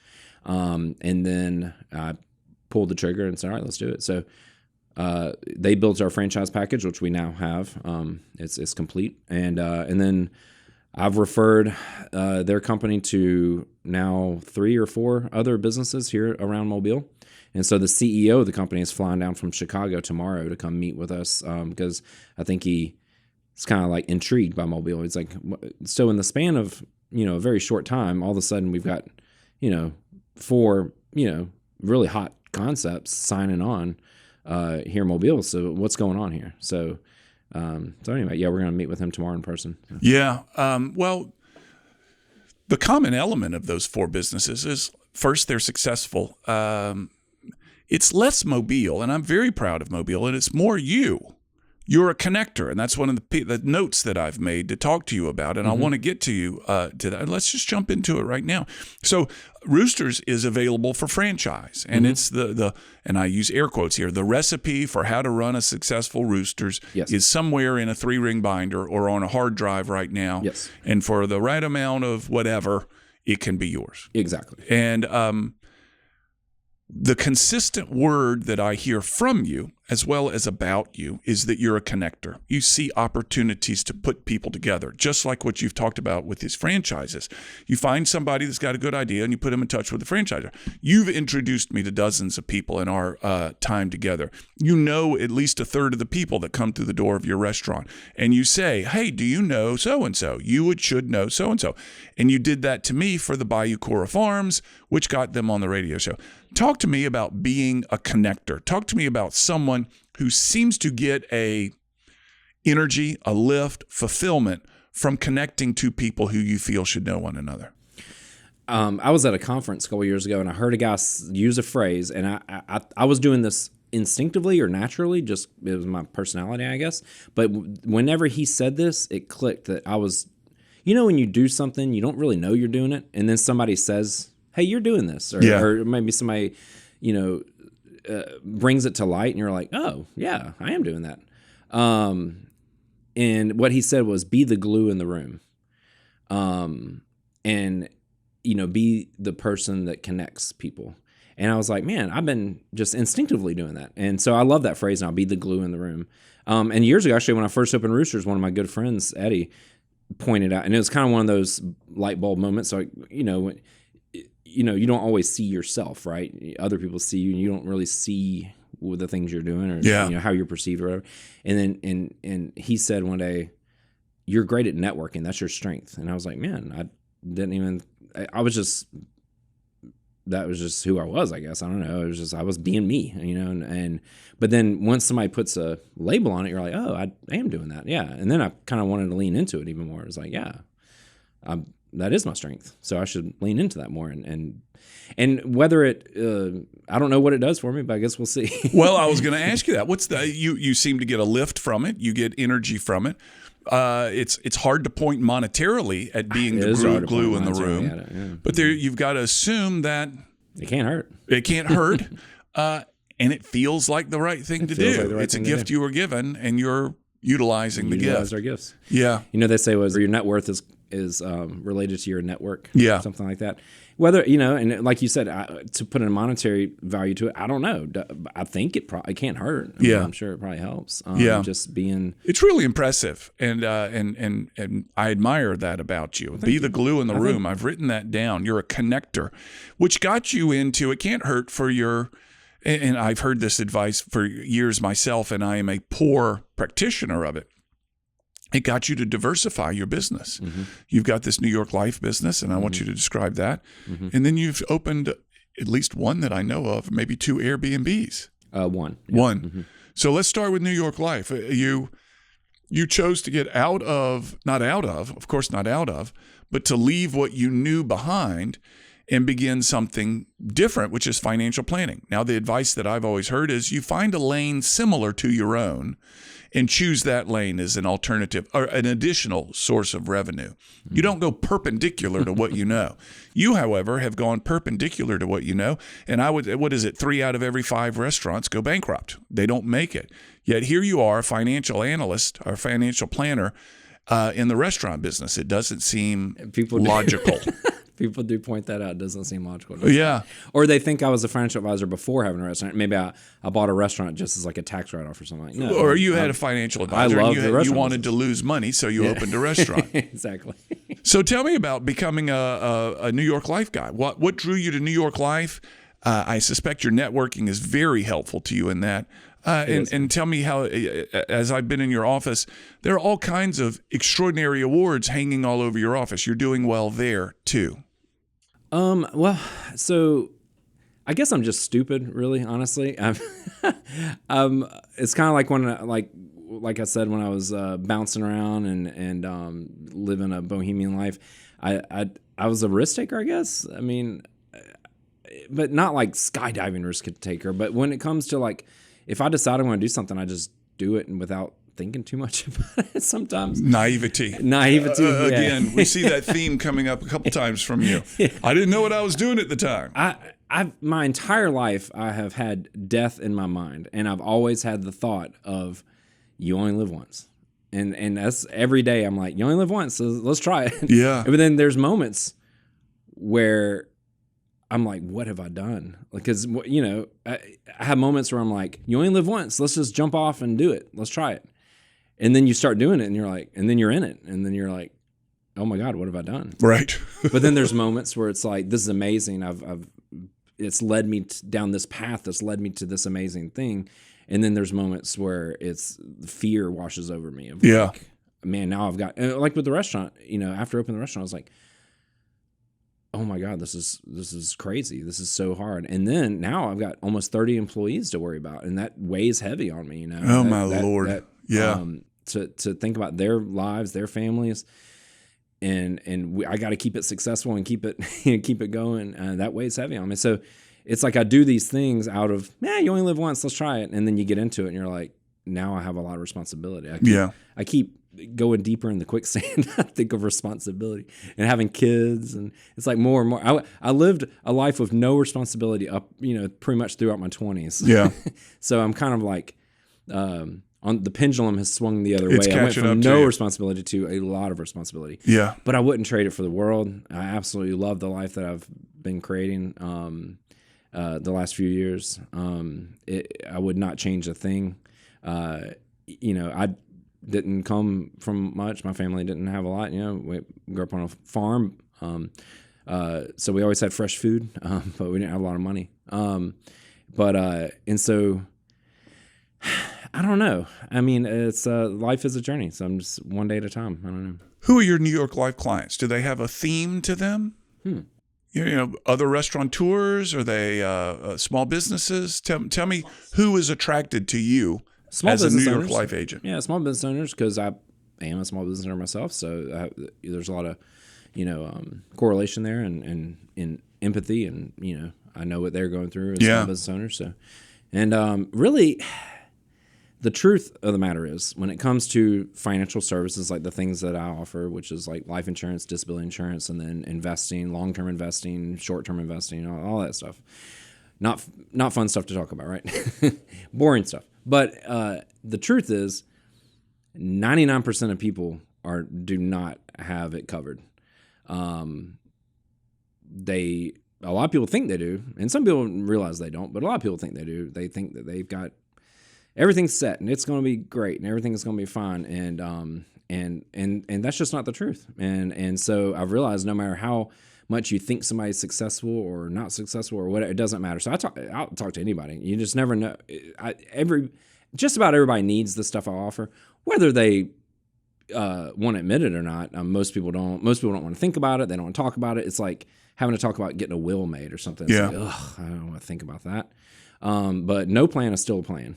And then I pulled the trigger and said, all right, let's do it. So they built our franchise package, which we now have. It's complete. And then I've referred their company to now 3 or 4 other businesses here around Mobile. And so the CEO of the company is flying down from Chicago tomorrow to come meet with us because I think he's kind of like intrigued by Mobile. He's like, so in the span of, a very short time, all of a sudden we've got, 4, really hot concepts signing on here in Mobile. So what's going on here? So anyway, we're going to meet with him tomorrow in person.
Yeah. Well, the common element of those 4 businesses is, first, they're successful. It's less Mobile, and I'm very proud of Mobile, and it's more you. You're a connector, and that's one of the notes that I've made to talk to you about, and I want to get to you to that. Let's just jump into it right now. So Roosters is available for franchise, and it's the and I use air quotes here, the recipe for how to run a successful Roosters is somewhere in a 3-ring binder or on a hard drive right now.
Yes.
And for the right amount of whatever, it can be yours.
Exactly.
And the consistent word that I hear from you, as well as about you, is that you're a connector. You see opportunities to put people together, just like what you've talked about with these franchises. You find somebody that's got a good idea and you put them in touch with the franchisor. You've introduced me to dozens of people in our time together. You know at least a third of the people that come through the door of your restaurant. And you say, hey, do you know so-and-so? You should know so-and-so. And you did that to me for the Bayou Cora Farms, which got them on the radio show. Talk to me about being a connector. Talk to me about someone who seems to get a energy, a lift, fulfillment from connecting to people who you feel should know one another.
I was at a conference a couple years ago, and I heard a guy use a phrase, and I was doing this instinctively or naturally, just it was my personality, I guess. But whenever he said this, it clicked that I was, when you do something, you don't really know you're doing it, and then somebody says, "Hey, you're doing this," or maybe somebody, brings it to light, and you're like, "Oh, yeah, I am doing that." And what he said was, "Be the glue in the room," and be the person that connects people. And I was like, man, I've been just instinctively doing that. And so I love that phrase now, be the glue in the room. And years ago, actually, when I first opened Roosters, one of my good friends, Eddie, pointed out, and it was kind of one of those light bulb moments. So, you don't always see yourself, right? Other people see you, and you don't really see with the things you're doing or how you're perceived or whatever. And then and he said one day, "You're great at networking. That's your strength." And I was like, man, that was just who I was, I guess. I don't know. It was just, I was being me, but then once somebody puts a label on it, you're like, oh, I am doing that. Yeah. And then I kind of wanted to lean into it even more. It was like, yeah, that is my strength. So I should lean into that more. And whether it, I don't know what it does for me, but I guess we'll see.
Well, I was going to ask you that. You seem to get a lift from it. You get energy from it. It's hard to point monetarily at being the glue in the room, but you've got to assume that
it can't hurt.
It can't hurt, and it feels like the right thing to do. It's a gift you were given, and you're utilizing the gift.
Utilize our gifts.
Yeah,
they say your net worth is related to your network.
Yeah,
something like that. Whether and like you said, to put a monetary value to it, I don't know. I think it can't hurt. I'm sure it probably helps. Just being.
It's really impressive, and I admire that about you. Be the glue in the room. I've written that down. You're a connector, which got you into. It can't hurt for your. And I've heard this advice for years myself, and I am a poor practitioner of it. It got you to diversify your business. Mm-hmm. You've got this New York Life business, and I want you to describe that. Mm-hmm. And then you've opened at least one that I know of, maybe 2 Airbnbs.
One.
Yeah. One. Mm-hmm. So let's start with New York Life. You chose to get of course not out of, but to leave what you knew behind and begin something different, which is financial planning. Now, the advice that I've always heard is you find a lane similar to your own and choose that lane as an alternative or an additional source of revenue. You don't go perpendicular to what you know. You, however, have gone perpendicular to what you know. And 3 out of every 5 restaurants go bankrupt. They don't make it. Yet here you are, a financial analyst or financial planner in the restaurant business. It doesn't seem logical.
People do point that out. It doesn't seem logical.
Yeah.
Or they think I was a financial advisor before having a restaurant. Maybe I bought a restaurant just as like a tax write-off or something like that. No,
or you had a financial advisor. You wanted to lose money, so you opened a restaurant.
Exactly.
So tell me about becoming a New York Life guy. What drew you to New York Life? I suspect your networking is very helpful to you in that. And tell me how, as I've been in your office, there are all kinds of extraordinary awards hanging all over your office. You're doing well there, too.
Well, so I guess I'm just stupid, really, honestly. It's kind of like when, like I said, when I was bouncing around and living a bohemian life, I was a risk taker, I guess. I mean, but not like skydiving risk taker. But when it comes to like, if I decide I want to do something, I just do it and without thinking too much about it sometimes.
Naivety. Again, we see that theme coming up a couple times from you. Yeah. I didn't know what I was doing at the time.
My entire life, I have had death in my mind, and I've always had the thought of you only live once. And that's every day I'm like, you only live once, so let's try it.
Yeah.
But then there's moments where I'm like, what have I done? Because, I have moments where I'm like, you only live once. Let's just jump off and do it. Let's try it. And then you start doing it and you're like, and then you're in it. And then you're like, oh my God, what have I done?
Right.
But then there's moments where it's like, this is amazing. It's led me down this path that's led me to this amazing thing. And then there's moments where fear washes over me. Of like, man, now I've got, like with the restaurant, after opening the restaurant, I was like, oh my God, this is crazy. This is so hard. And then now I've got almost 30 employees to worry about, and that weighs heavy on me.
Oh my Lord.
To think about their lives, their families, and I got to keep it successful and keep it going. That weighs heavy on me. So it's like I do these things out of, you only live once, let's try it. And then you get into it and you're like, now I have a lot of responsibility. I keep going deeper in the quicksand, I think of responsibility and having kids, and it's like more and more. I lived a life with no responsibility up, pretty much throughout my 20s.
Yeah.
So I'm kind of like, on the pendulum has swung the other
It's
way. I went
catching
from
up to
no
you.
responsibility to a lot of responsibility.
Yeah.
But I wouldn't trade it for the world. I absolutely love the life that I've been creating the last few years. I would not change a thing. I didn't come from much. My family didn't have a lot. We grew up on a farm. So we always had fresh food, but we didn't have a lot of money. And so I don't know. I mean, it's life is a journey. So I'm just one day at a time. I don't know.
Who are your New York Life clients? Do they have a theme to them? Other restaurateurs? Are they small businesses? Tell me who is attracted to you as a New York Life agent.
Yeah, small business owners, because I am a small business owner myself. So there's a lot of, correlation there and empathy, and I know what they're going through as small business owners. So, and really, the truth of the matter is, when it comes to financial services, like the things that I offer, which is like life insurance, disability insurance, and then investing, long-term investing, short-term investing, all that stuff. Not fun stuff to talk about, right? Boring stuff. But the truth is, 99% of people do not have it covered. A lot of people think they do, and some people realize they don't, but a lot of people think they do. They think that they've got everything's set and it's going to be great and everything's going to be fine, and that's just not the truth. And so I've realized no matter how much you think somebody's successful or not successful or whatever, it doesn't matter. So I'll talk to anybody. You just never know. Just about everybody needs the stuff I offer, whether they want to admit it or not. Most people don't. Most people don't want to think about it. They don't want to talk about it. It's like having to talk about getting a will made or something. It's like, I don't want to think about that. But no plan is still a plan,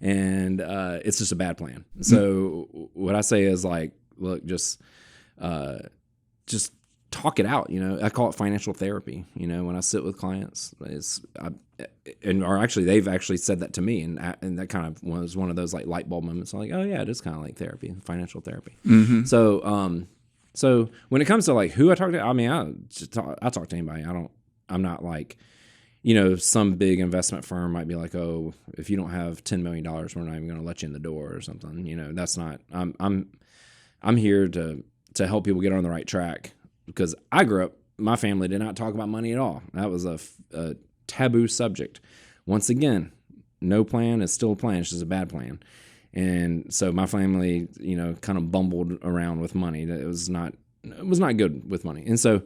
and it's just a bad plan. So what I say is like, look, just talk it out. I call it financial therapy. When I sit with clients, they've actually said that to me, and that kind of was one of those like light bulb moments. I'm like, oh yeah, it is kind of like therapy, financial therapy. Mm-hmm. So when it comes to like who I talk to, I mean, I talk to anybody. I'm not like, some big investment firm might be like, oh, if you don't have $10 million, we're not even going to let you in the door or something. That's not. I'm here to help people get on the right track, because I grew up. My family did not talk about money at all. That was a taboo subject. Once again, no plan is still a plan. It's just a bad plan. And so my family, kind of bumbled around with money. It was not good with money. And so,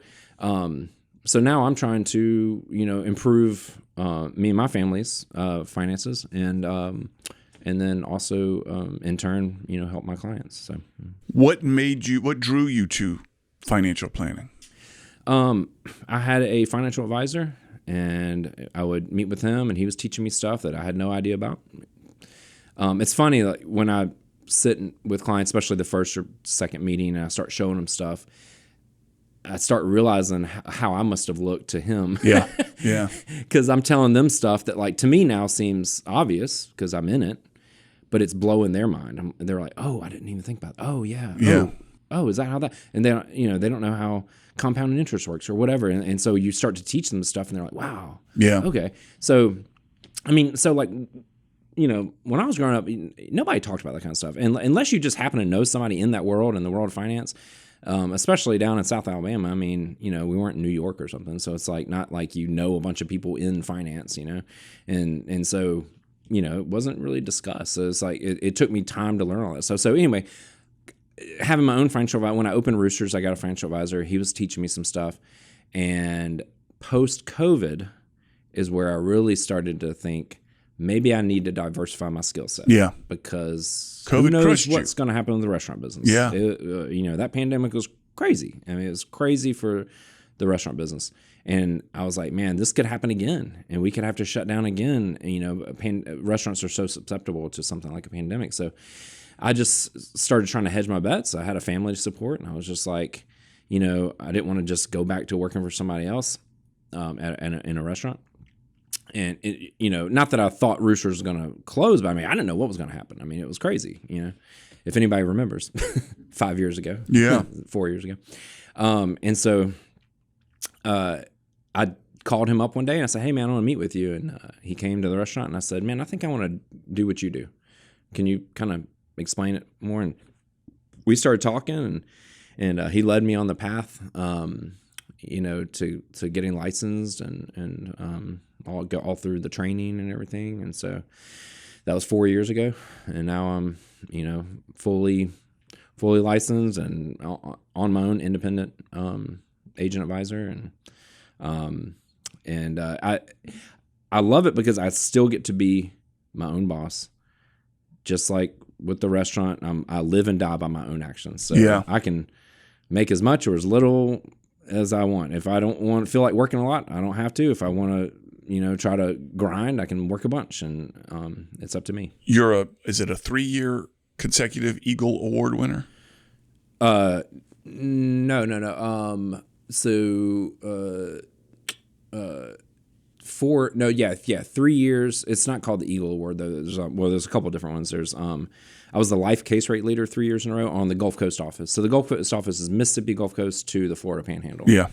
so now I'm trying to, improve me and my family's finances, and then also in turn, help my clients. So,
what drew you to financial planning?
I had a financial advisor, and I would meet with him, and he was teaching me stuff that I had no idea about. It's funny, like when I sit with clients, especially the first or second meeting, and I start showing them stuff, I start realizing how I must have looked to him.
Yeah.
Because I'm telling them stuff that, like, to me now seems obvious because I'm in it, but it's blowing their mind. They're like, "Oh, I didn't even think about that. Oh, yeah.
Yeah.
Oh, is that how that?" And they don't know how compounding interest works or whatever. And so you start to teach them stuff, and they're like, "Wow.
Yeah.
Okay." So, I mean, like, when I was growing up, nobody talked about that kind of stuff, and unless you just happen to know somebody in that world, in the world of finance. Especially down in South Alabama. I mean, we weren't in New York or something, so it's like not like a bunch of people in finance, and so it wasn't really discussed. So it's like it took me time to learn all that stuff. So anyway, having my own financial advisor, when I opened Roosters, I got a financial advisor. He was teaching me some stuff, and post-COVID is where I really started to think, maybe I need to diversify my skill set.
Yeah.
Because
COVID
who knows
crushed
what's
you.
going to happen in the restaurant business.
Yeah.
That pandemic was crazy. I mean, it was crazy for the restaurant business. And I was like, man, this could happen again. And we could have to shut down again. Restaurants are so susceptible to something like a pandemic. So I just started trying to hedge my bets. I had a family to support. And I was just like, I didn't want to just go back to working for somebody else in a restaurant. And not that I thought Roosters was going to close, but I didn't know what was going to happen. It was crazy. If anybody remembers, 5 years ago, 4 years ago, and so I called him up one day and I said, "Hey man, I want to meet with you." And he came to the restaurant and I said, "Man, I think I want to do what you do. Can you kind of explain it more?" And we started talking, and he led me on the path, to getting licensed and all through the training and everything. And so that was 4 years ago, and now I'm fully licensed and on my own independent agent advisor, and I love it because I still get to be my own boss, just like with the restaurant. I live and die by my own actions, so I can make as much or as little as I want. If I don't feel like working a lot, I don't have to. If I want to, try to grind, I can work a bunch, and it's up to me.
Is it a 3-year consecutive Eagle Award winner?
No. So, 3 years. It's not called the Eagle Award though. There's a couple different ones. There's I was the life case rate leader 3 years in a row on the Gulf Coast office. So the Gulf Coast office is Mississippi Gulf Coast to the Florida Panhandle.
Yeah.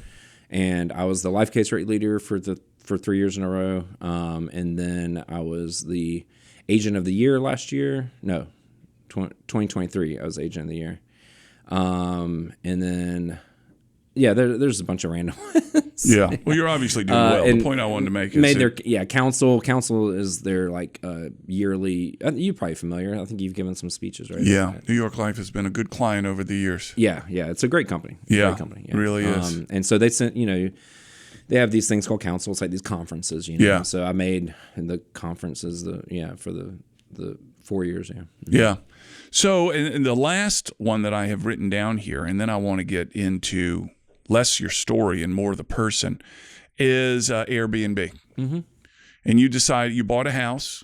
And I was the life case rate leader for 3 years in a row. And then I was the agent of the year last year. No, 2023. I was agent of the year. And then, there's a bunch of random ones.
Yeah. Well, you're obviously doing well. The point I wanted to make is
council. Council is their yearly. You're probably familiar. I think you've given some speeches, right?
Yeah. New York Life has been a good client over the years.
Yeah. It's a great company.
It really is.
And so they sent, they have these things called council. It's like these conferences,
Yeah.
So I made the conferences for the 4 years. Yeah.
Yeah. So, and the last one that I have written down here, and then I want to get into less your story and more the person, is Airbnb. Mm-hmm. And you bought a house,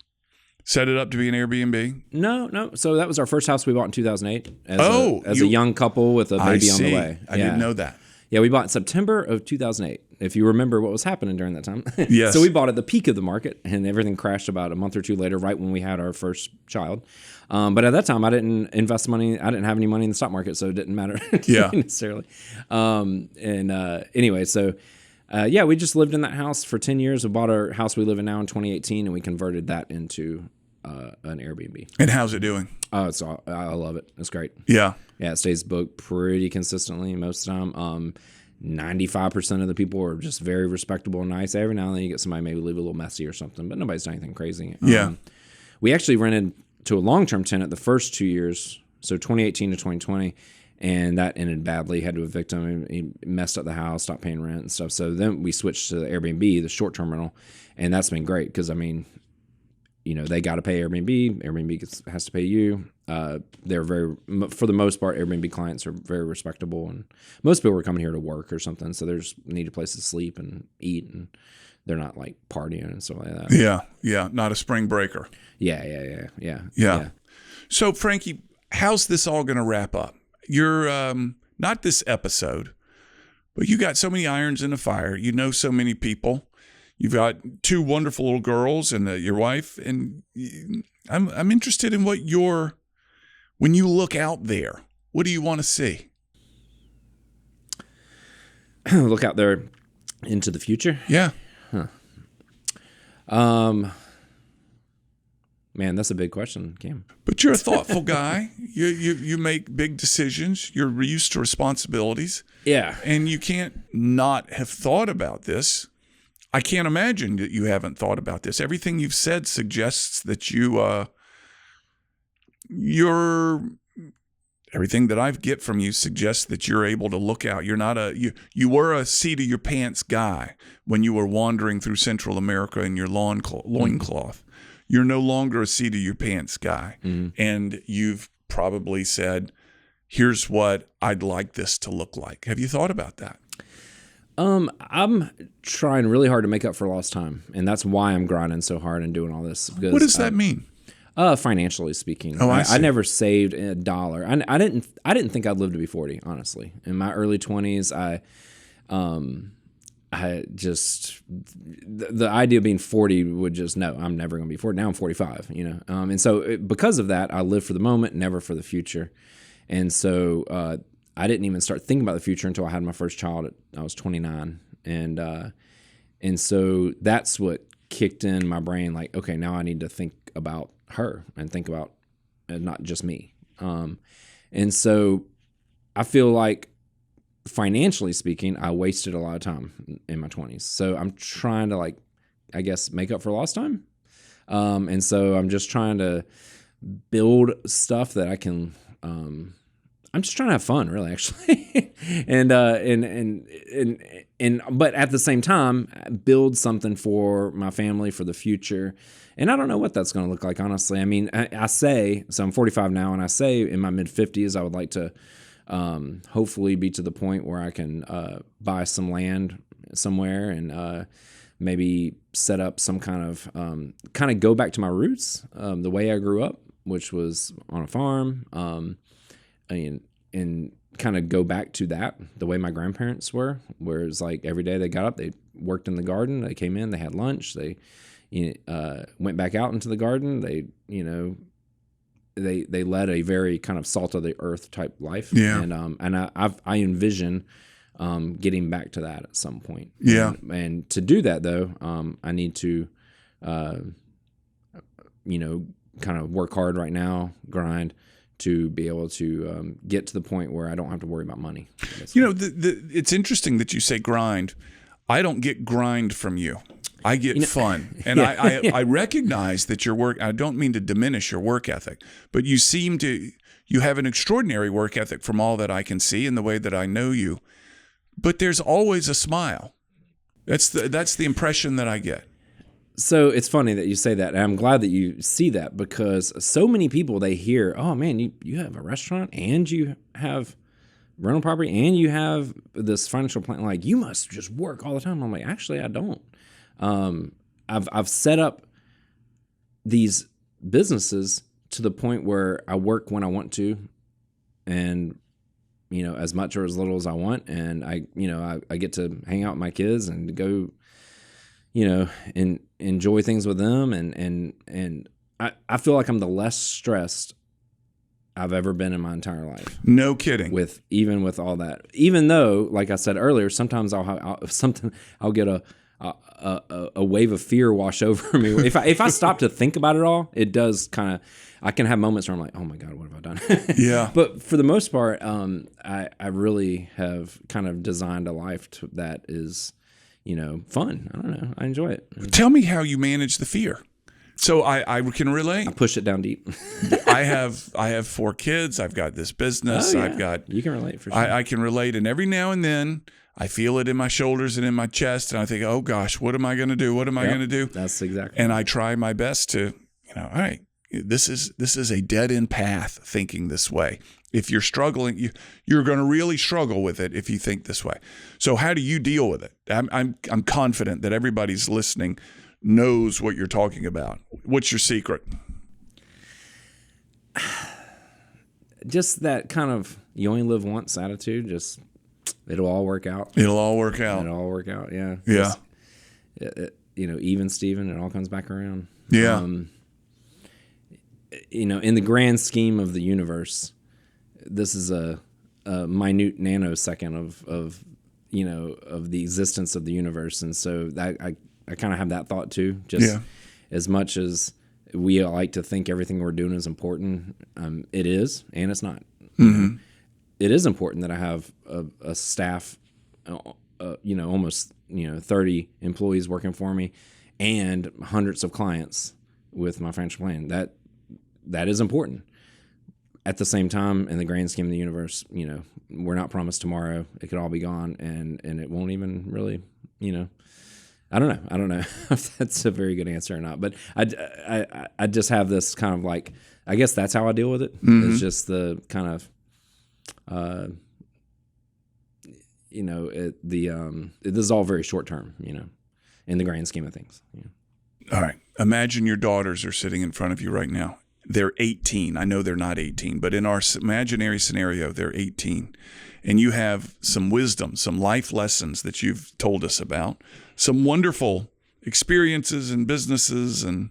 set it up to be an Airbnb?
No. So that was our first house we bought in 2008 as a young couple with a baby on the way.
I didn't know that.
Yeah, we bought in September of 2008, if you remember what was happening during that time.
Yes.
So we bought at the peak of the market, and everything crashed about a month or two later, right when we had our first child. But at that time, I didn't invest money. I didn't have any money in the stock market, so it didn't matter necessarily. Anyway, so we just lived in that house for 10 years. We bought our house we live in now in 2018, and we converted that into an Airbnb.
And how's it doing?
Oh, I love it. It's great.
Yeah.
Yeah, it stays booked pretty consistently most of the time. 95% of the people are just very respectable and nice. Every now and then you get somebody maybe leave a little messy or something, but nobody's done anything crazy.
Yeah.
We actually rented to a long-term tenant the first 2 years, so 2018 to 2020, and that ended badly. Had to evict him. He messed up the house, stopped paying rent and stuff. So then we switched to the Airbnb, the short-term rental, and that's been great because, they got to pay Airbnb. Airbnb has to pay you. They're for the most part, Airbnb clients are very respectable, and most people are coming here to work or something, so there's need a place to sleep and eat, and they're not like partying and stuff like that.
Yeah, not a spring breaker.
Yeah.
So, Frankie, how's this all going to wrap up? You're not this episode, but you got so many irons in the fire. You know so many people. You've got 2 wonderful little girls and your wife, and I'm interested in when you look out there, what do you want to see?
Look out there into the future?
Yeah.
Man, that's a big question, Cam.
But you're a thoughtful guy. You make big decisions. You're used to responsibilities.
Yeah.
And you can't not have thought about this. I can't imagine that you haven't thought about this. Everything you've said suggests that everything that I get from you suggests that you're able to look out. You're not you were a seat of your pants guy when you were wandering through Central America in your loincloth. You're no longer a seat of your pants guy. Mm-hmm. And you've probably said, here's what I'd like this to look like. Have you thought about that?
I'm trying really hard to make up for lost time, and that's why I'm grinding so hard and doing all this. Because,
what does that mean?
Financially speaking,
I
never saved a dollar. I didn't think I'd live to be 40. Honestly, in my early 20s, I just the idea of being 40 would just no, I'm never going to be 40. Now I'm 45, and so because of that, I live for the moment, never for the future, and so I didn't even start thinking about the future until I had my first child. I was 29, and so that's what kicked in my brain. Like, okay, now I need to think about her and think about not just me, and so I feel like, financially speaking, I wasted a lot of time in my 20s. So I'm trying to, like, I guess, make up for lost time. And so I'm just trying to build stuff that I can, I'm just trying to have fun, really, actually. But at the same time, build something for my family, for the future. And I don't know what that's going to look like, honestly. I mean, I say, so I'm 45 now, and I say in my mid 50s, I would like to, hopefully be to the point where I can buy some land somewhere and maybe set up some kind of go back to my roots, the way I grew up, which was on a farm, and kind of go back to that, the way my grandparents were, where it's like every day they got up, they worked in the garden, they came in, they had lunch, they went back out into the garden, they led a very kind of salt of the earth type life. Yeah. And I envision getting back to that at some point.
Yeah.
And to do that, though, I need to, kind of work hard right now, grind, to be able to get to the point where I don't have to worry about money.
It's interesting that you say grind. I don't get grind from you. I get fun. And yeah. I recognize that your work, I don't mean to diminish your work ethic, but you have an extraordinary work ethic from all that I can see in the way that I know you. But there's always a smile. That's the impression that I get.
So it's funny that you say that. And I'm glad that you see that, because so many people, they hear, oh man, you have a restaurant and you have rental property and you have this financial plan. Like, you must just work all the time. I'm like, actually, I don't. I've set up these businesses to the point where I work when I want to, and as much or as little as I want, and I get to hang out with my kids and go, and enjoy things with them, and I feel like I'm the less stressed I've ever been in my entire life.
No kidding.
Even with all that, even though, like I said earlier, sometimes I'll get a wave of fear wash over me. If I stop to think about it all, it does kind of, I can have moments where I'm like, oh my God, what have I done?
Yeah.
But for the most part, I really have kind of designed a life that is, fun. I don't know. I enjoy it.
Tell me how you manage the fear. So I can relate.
I push it down deep.
I have 4 kids. I've got this business.
Oh, yeah. You can relate for sure.
I can relate. And every now and then I feel it in my shoulders and in my chest. And I think, oh gosh, what am I going to do? What am I going to do?
That's exactly.
And I try my best to, all right, this is a dead end path thinking this way. If you're struggling, you're going to really struggle with it if you think this way. So how do you deal with it? I'm confident that everybody's listening knows what you're talking about. What's your secret?
Just that kind of you only live once attitude. Just it'll all work out.
It'll all work out.
It'll all work out. Yeah.
Yeah.
Even Steven, it all comes back around.
Yeah.
In the grand scheme of the universe, this is a minute nanosecond of the existence of the universe, and so that I kind of have that thought too. Just as much as we like to think everything we're doing is important, it is, and it's not.
Mm-hmm.
It is important that I have a staff, almost 30 employees working for me, and hundreds of clients with my financial plan. That is important. At the same time, in the grand scheme of the universe, we're not promised tomorrow. It could all be gone, and it won't even really, I don't know if that's a very good answer or not. But I just have this kind of like, I guess that's how I deal with it. Mm-hmm. It's just the kind of, this is all very short term, in the grand scheme of things. Yeah.
All right. Imagine your daughters are sitting in front of you right now. they're 18. I know they're not 18, but in our imaginary scenario, they're 18. And you have some wisdom, some life lessons that you've told us about, some wonderful experiences and businesses. And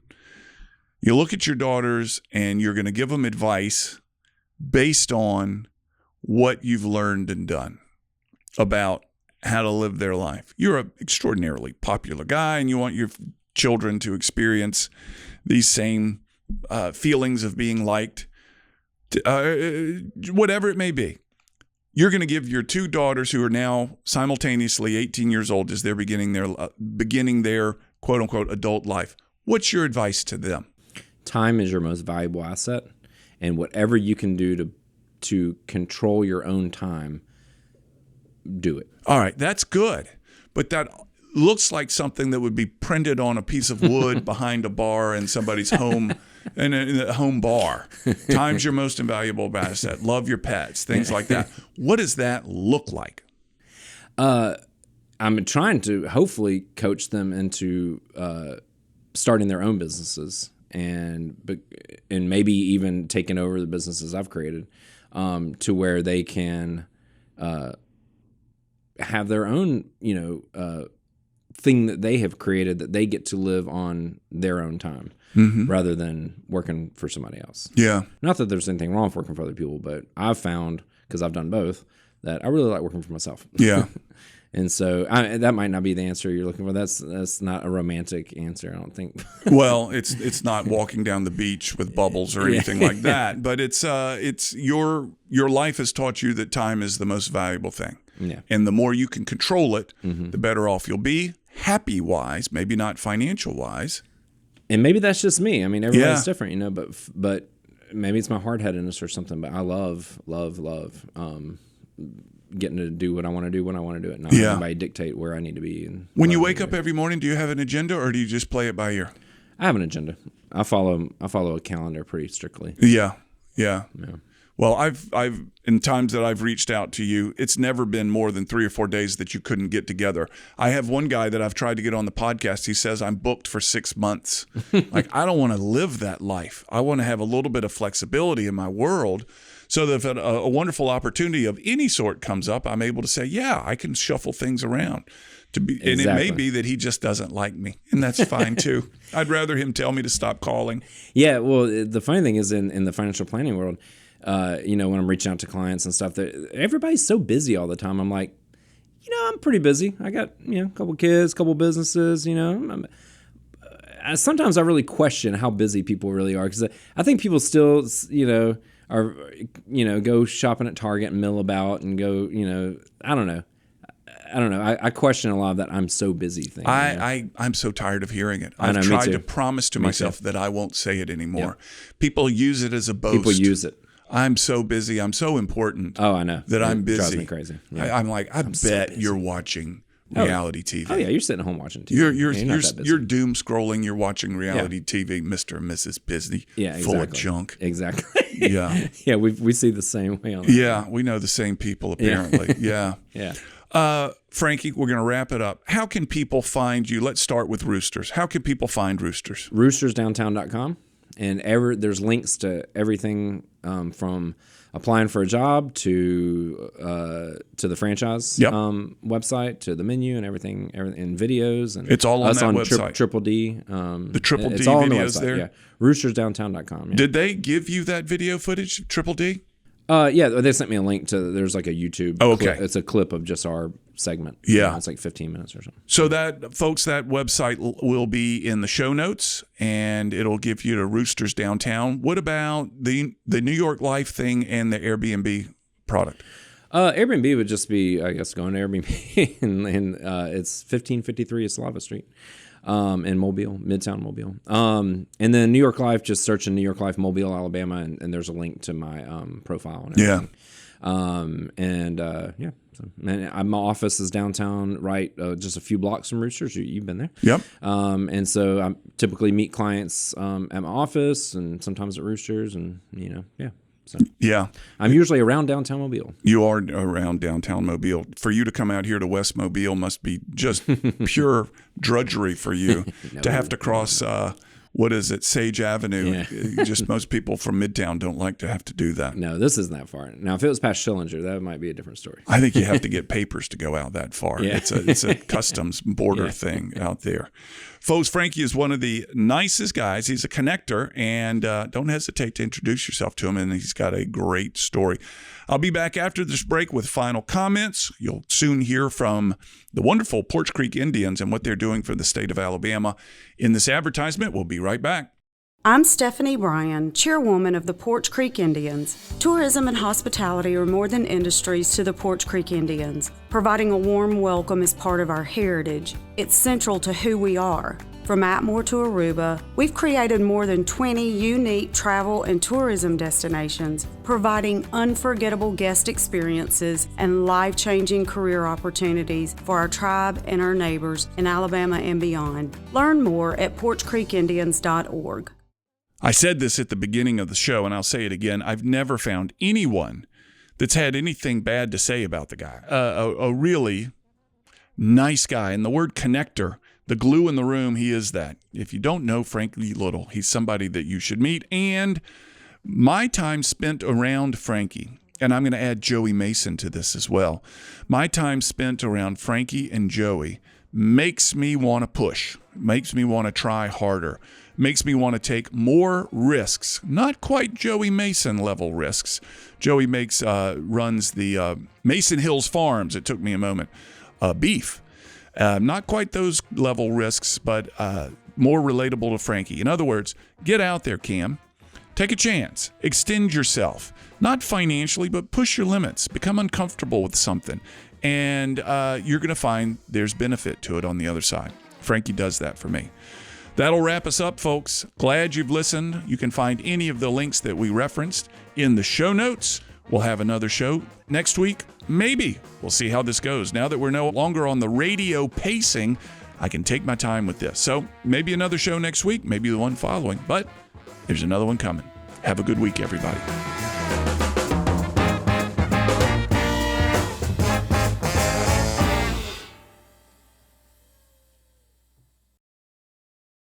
you look at your daughters and you're going to give them advice based on what you've learned and done about how to live their life. You're an extraordinarily popular guy, and you want your children to experience these same feelings of being liked, whatever it may be. You're going to give your two daughters, who are now simultaneously 18 years old as they're beginning their quote unquote adult life. What's your advice to them?
Time is your most valuable asset, and whatever you can do to control your own time, do it.
All right, that's good. But that looks like something that would be printed on a piece of wood behind a bar in somebody's home, in a home bar. Time's your most invaluable asset. Love your pets, things like that. What does that look like?
I'm trying to hopefully coach them into starting their own businesses and maybe even taking over the businesses I've created, to where they can have their own, thing that they have created that they get to live on their own time, rather than working for somebody else.
Yeah.
Not that there's anything wrong with working for other people, but I've found, because I've done both, that I really like working for myself.
Yeah.
And so that might not be the answer you're looking for. That's not a romantic answer, I don't think.
Well, it's not walking down the beach with bubbles or anything like that, but it's your life has taught you that time is the most valuable thing.
Yeah.
And the more you can control it, the better off you'll be, happy-wise, maybe not financial-wise.
And maybe that's just me. I mean, everybody's different, but maybe it's my hard-headedness or something, but I love getting to do what I want to do when I want to do it, not let anybody dictate where I need to be. And
when you wake up every morning, do you have an agenda, or do you just play it by ear?
I have an agenda. I follow a calendar pretty strictly.
Yeah. Well, I've in times that I've reached out to you, it's never been more than 3 or 4 days that you couldn't get together. I have one guy that I've tried to get on the podcast. He says, I'm booked for 6 months. Like, I don't want to live that life. I want to have a little bit of flexibility in my world, so that if a wonderful opportunity of any sort comes up, I'm able to say, yeah, I can shuffle things around. And it may be that he just doesn't like me, and that's fine too. I'd rather him tell me to stop calling.
Yeah, well, the funny thing is in the financial planning world, when I'm reaching out to clients and stuff, that everybody's so busy all the time. I'm like, I'm pretty busy. I got, a couple kids, couple businesses, sometimes I really question how busy people really are, because I think people still, are, go shopping at Target and mill about and go, I don't know. I question a lot of that I'm so busy thing.
I'm so tired of hearing it. I've tried to promise to myself that I won't say it anymore. Yeah. People use it as a boast.
People use it.
I'm so busy. I'm so important.
Oh, I know.
That I'm busy.
Drives me crazy. Yeah.
I'm like, I bet you're watching reality TV.
Oh yeah, you're sitting at home watching TV.
You're doom scrolling. You're watching reality TV, Mr. and Mrs. Busy.
Yeah, exactly.
Full of junk.
Exactly.
Yeah.
Yeah, we see the same way on that.
Yeah, we know the same people apparently. Yeah.
Yeah.
Frankie, we're going to wrap it up. How can people find you? Let's start with Roosters. How can people find Roosters?
Roostersdowntown.com. And there's links to everything, from applying for a job to the franchise website, to the menu and everything, and videos, and
it's all on that website.
Triple D.
The Triple D
it's all
videos
on the website,
there.
Yeah, roostersdowntown.com. Yeah.
Did they give you that video footage, Triple D?
Yeah, they sent me a link to. There's like a YouTube.
Oh, okay.
Clip. It's a clip of just our segment.
Yeah,
it's like 15 minutes or something.
So that website will be in the show notes, and it'll give you to Roosters Downtown. What about the New York Life thing and the Airbnb product?
Airbnb would just be, I guess, going to Airbnb, and it's 1553 Slava Street. In Mobile, Midtown Mobile. And then New York Life, just search in New York Life, Mobile, Alabama, and there's a link to my profile and everything. Yeah. So, my office is downtown, right, just a few blocks from Roosters. You've been there.
Yep.
And so I typically meet clients at my office and sometimes at Roosters, and So
yeah,
I'm usually around downtown Mobile.
You are around downtown Mobile. For you to come out here to West Mobile must be just pure drudgery for you to have to cross what is it, Sage Avenue.
Yeah.
Just most people from Midtown don't like to have to do that.
No, this isn't that far. Now, if it was past Schillinger, that might be a different story.
I think you have to get papers to go out that far.
Yeah.
It's a customs border thing out there. Folks, Frankie is one of the nicest guys. He's a connector, and don't hesitate to introduce yourself to him, and he's got a great story. I'll be back after this break with final comments. You'll soon hear from the wonderful Porch Creek Indians and what they're doing for the state of Alabama. In this advertisement, we'll be right back.
I'm Stephanie Bryan, chairwoman of the Porch Creek Indians. Tourism and hospitality are more than industries to the Porch Creek Indians. Providing a warm welcome is part of our heritage. It's central to who we are. From Atmore to Aruba, we've created more than 20 unique travel and tourism destinations, providing unforgettable guest experiences and life-changing career opportunities for our tribe and our neighbors in Alabama and beyond. Learn more at porchcreekindians.org.
I said this at the beginning of the show, and I'll say it again. I've never found anyone that's had anything bad to say about the guy. A really nice guy. And the word connector, the glue in the room, he is that. If you don't know Frankie Little, he's somebody that you should meet. And my time spent around Frankie, and I'm going to add Joey Mason to this as well. My time spent around Frankie and Joey makes me want to push, makes me want to try harder, makes me want to take more risks. Not quite Joey Mason level risks. Joey runs the Mason Hills Farms. It took me a moment. Beef. Not quite those level risks, but more relatable to Frankie. In other words, get out there, Cam. Take a chance. Extend yourself. Not financially, but push your limits. Become uncomfortable with something. And you're going to find there's benefit to it on the other side. Frankie does that for me. That'll wrap us up, folks. Glad you've listened. You can find any of the links that we referenced in the show notes. We'll have another show next week. Maybe. We'll see how this goes. Now that we're no longer on the radio pacing, I can take my time with this. So maybe another show next week, maybe the one following, but there's another one coming. Have a good week, everybody.